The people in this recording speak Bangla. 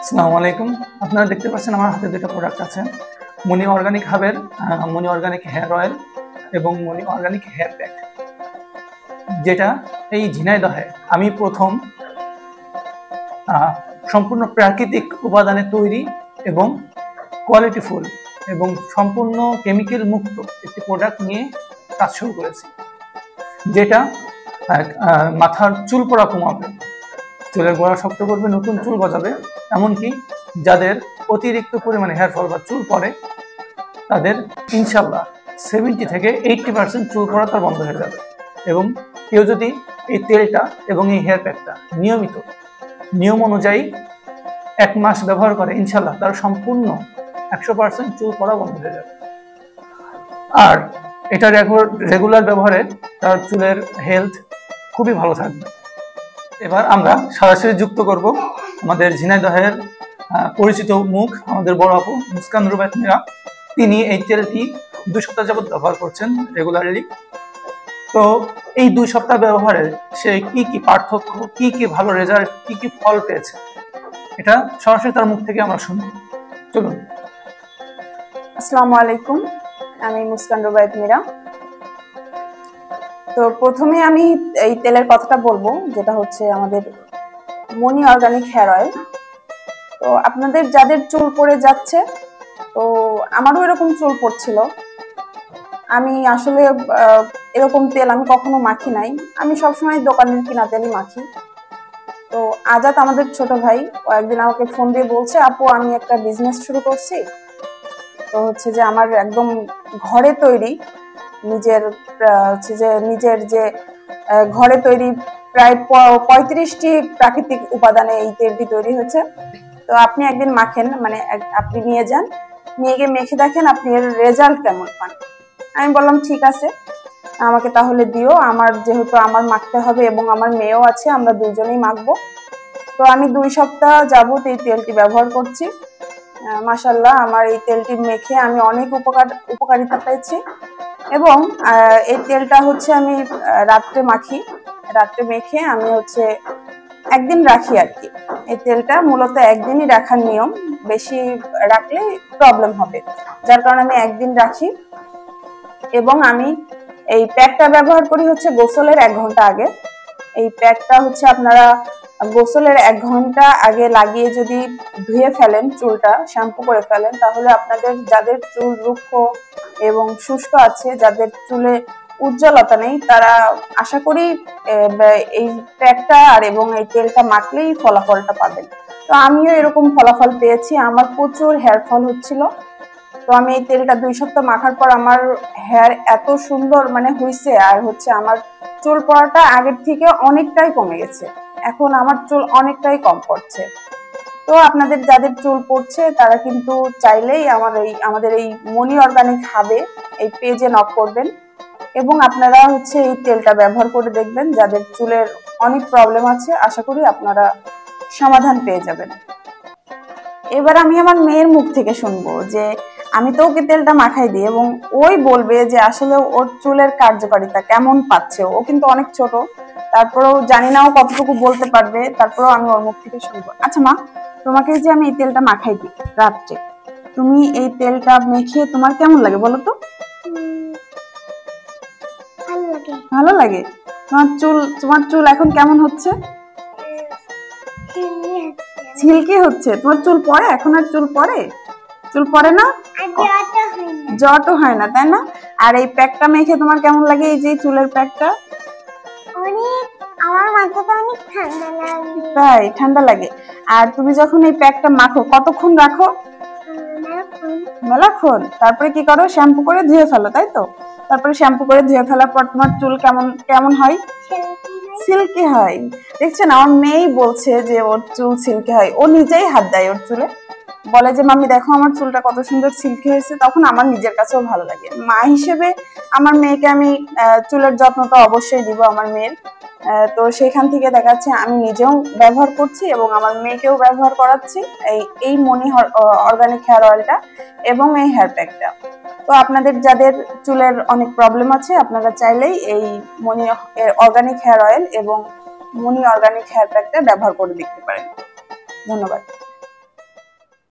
আসসালামু আলাইকুম। আপনারা দেখতে পাচ্ছেন আমার হাতে দুটো প্রোডাক্ট আছে, মনি অর্গানিক হাবের মনি অর্গানিক হেয়ার অয়েল এবং মনি অর্গানিক হেয়ার প্যাক, যেটা এই ঝিনাইদহে আমি প্রথম সম্পূর্ণ প্রাকৃতিক উপাদানে তৈরি এবং কোয়ালিটিফুল এবং সম্পূর্ণ কেমিক্যাল মুক্ত একটি প্রোডাক্ট নিয়ে কাজ শুরু করেছি, যেটা মাথার চুল পড়া কমাবে, চুলের গোড়া শক্ত করবে, নতুন চুল গজাবে। এমনকি যাদের অতিরিক্ত পরিমাণে হেয়ার ফল বা চুল পড়ে তাদের ইনশাল্লাহ 70 থেকে 80% চুল পড়া তার বন্ধ হয়ে যাবে। এবং কেউ যদি এই তেলটা এবং এই হেয়ার প্যাকটা নিয়মিত নিয়ম অনুযায়ী 1 মাস ব্যবহার করে, ইনশাল্লাহ তার সম্পূর্ণ 100% চুল পড়া বন্ধ হয়ে যাবে। আর এটা রেগুলার ব্যবহারে তার চুলের হেলথ খুবই ভালো থাকবে। এবার আমরা সরাসরি যুক্ত করব আমাদের ঝিনাইদহের পরিচিত মুখ, আমাদের বড় আপু মুস্কান রুবায়েত মীরা। তিনি এই তেলটি 2 সপ্তাহ যাবত ব্যবহার করছেন রেগুলারলি। তো এই 2 সপ্তাহ ব্যবহারে সে কি পার্থক্য, কি ভালো রেজাল্ট, কি ফল পেয়েছে, এটা সরাসরি তার মুখ থেকে আমরা শুনব। চলুন। আসসালামু আলাইকুম, আমি মুস্কান রুবায়েত মীরা। তো প্রথমে আমি এই তেলের কথাটা বলবো, যেটা হচ্ছে আমাদের মনি অর্গানিক হেয়ার অয়েল। তো আপনাদের যাদের চুল পড়ে যাচ্ছে, তো আমারও এরকম চুল পড়ছিল, আমি আসলে এরকম তেল আমি কখনো মাখি নাই, আমি সবসময় দোকানের কিনা তেলই মাখি। তো আজাদ আমাদের ছোট ভাই, ও একদিন আমাকে ফোন দিয়ে বলছে, আপু আমি একটা বিজনেস শুরু করছি, তো হচ্ছে যে আমার একদম ঘরে তৈরি নিজের যে ঘরে তৈরি প্রায় 35টি প্রাকৃতিক উপাদানে এই তেলটি তৈরি হয়েছে। তো আপনি একদিন মাখেন, মানে আপনি নিয়ে যান, নিয়ে গিয়ে মেখে দেখেন আপনি এর রেজাল্ট কেমন পান। আমি বললাম ঠিক আছে, আমাকে তাহলে দিও, আমার যেহেতু আমার মাখতে হবে এবং আমার মেয়েও আছে, আমরা দুজনেই মাখবো। তো আমি 2 সপ্তাহ যাবত এই তেলটি ব্যবহার করছি। মাশাআল্লাহ, আমার এই তেলটি মেখে আমি অনেক উপকারিতা পেয়েছি। এবং এই তেলটা হচ্ছে আমি রাত্রে মাখি, রাত্রে মেখে আমি হচ্ছে একদিন রাখি আর কি। এই তেলটা মূলত একদিনই রাখার নিয়ম, বেশি রাখলে প্রবলেম হবে, যার কারণে আমি একদিন রাখি। এবং আমি এই প্যাকটা ব্যবহার করি হচ্ছে গোসলের 1 ঘন্টা আগে। এই প্যাকটা হচ্ছে আপনারা গোসলের 1 ঘন্টা আগে লাগিয়ে যদি ধুয়ে ফেলেন, চুলটা শ্যাম্পু করে ফেলেন, তাহলে আপনাদের যাদের চুল রুক্ষ এবং শুষ্ক আছে, যাদের চুলে উজ্জ্বলতা নেই, তারা আশা করি এই প্যাকটা এবং এই তেলটা মাখলেই ফলাফলটা পাবেন। তো আমিও এরকম ফলাফল পেয়েছি, আমার প্রচুর হেয়ার ফল হচ্ছিল। তো আমি এই তেলটা 2 সপ্তাহ মাখার পর আমার হেয়ার এত সুন্দর মানে হয়েছে, আর হচ্ছে আমার চুল পড়াটা আগের থেকে অনেকটাই কমে গেছে, এখন আমার চুল অনেকটাই কম পড়ছে। তো আপনাদের যাদের চুল পড়ছে তারা কিন্তু চাইলেই আমাদের এই মনি অর্গানিক হাবে এই পেজে নক করবেন এবং আপনারা হচ্ছে এই তেলটা ব্যবহার করে দেখবেন। যাদের চুলের অনেক প্রবলেম আছে, আশা করি আপনারা সমাধান পেয়ে যাবেন। এবার আমি আমার মেয়ের মুখ থেকে শুনবো যে আমি তো ওকে তেলটা মাখাই দিই এবং ওই বলবে যে আসলে ওর চুলের কার্যকারিতা কেমন পাচ্ছে। ও কিন্তু অনেক ছোট, তারপরেও জানি না ও কতটুকু বলতে পারবে, তারপরেও আমি ওর মুখ থেকে শুনবো। আচ্ছা মা, তোমাকে যে আমি এই তেলটা মাখাই দিই রাত্রে, তুমি এই তেলটা মেখে তোমার কেমন লাগে বলো তো? ভালো লাগে। তোমার চুল এখন কেমন হচ্ছে? ছিলকে হচ্ছে। তোমার চুল পড়ে এখন? আর চুল পড়ে না? জটও হয় না, তাই না? আর এই প্যাকটা মেখে তোমার কেমন লাগে? এই যে চুলের প্যাকটা, আমার মাথাটা অনেক ঠান্ডা লাগে। তাই ঠান্ডা লাগে? আর তুমি যখন এই প্যাকটা মাখো কতক্ষণ রাখো? মেলাক্ষণ। তারপরে কি করো? শ্যাম্পু করে ধুয়ে ফেলো, তাই তো? তারপরে শ্যাম্পু করে ধুয়ে ফেলার পর তোমার চুল কেমন হয়? সিল্কি হয়। দেখছেন, আমার মেয়েই বলছে যে ওর চুল সিল্কি হয়। ও নিজেই হাত দেয় ওর চুলে, বলে যে মাম্মি দেখো আমার চুলটা কত সুন্দর সিল্কি হয়েছে। তখন আমার নিজের কাছেও ভালো লাগে। মা হিসেবে আমার মেয়েকে আমি চুলের যত্নটা অবশ্যই দিব আমার মেয়ের। তো সেখান থেকে দেখা যাচ্ছে আমি নিজেও ব্যবহার করছি এবং আমার মেয়েকেও ব্যবহার করাচ্ছি এই মনি অর্গানিক হেয়ার অয়েলটা এবং এই হেয়ার প্যাকটা। তো আপনাদের যাদের চুলের অনেক প্রবলেম আছে, আপনারা চাইলেই এই মনি অর্গানিক হেয়ার অয়েল এবং মনি অর্গানিক হেয়ার প্যাকটা ব্যবহার করে দেখতে পারেন। ধন্যবাদ।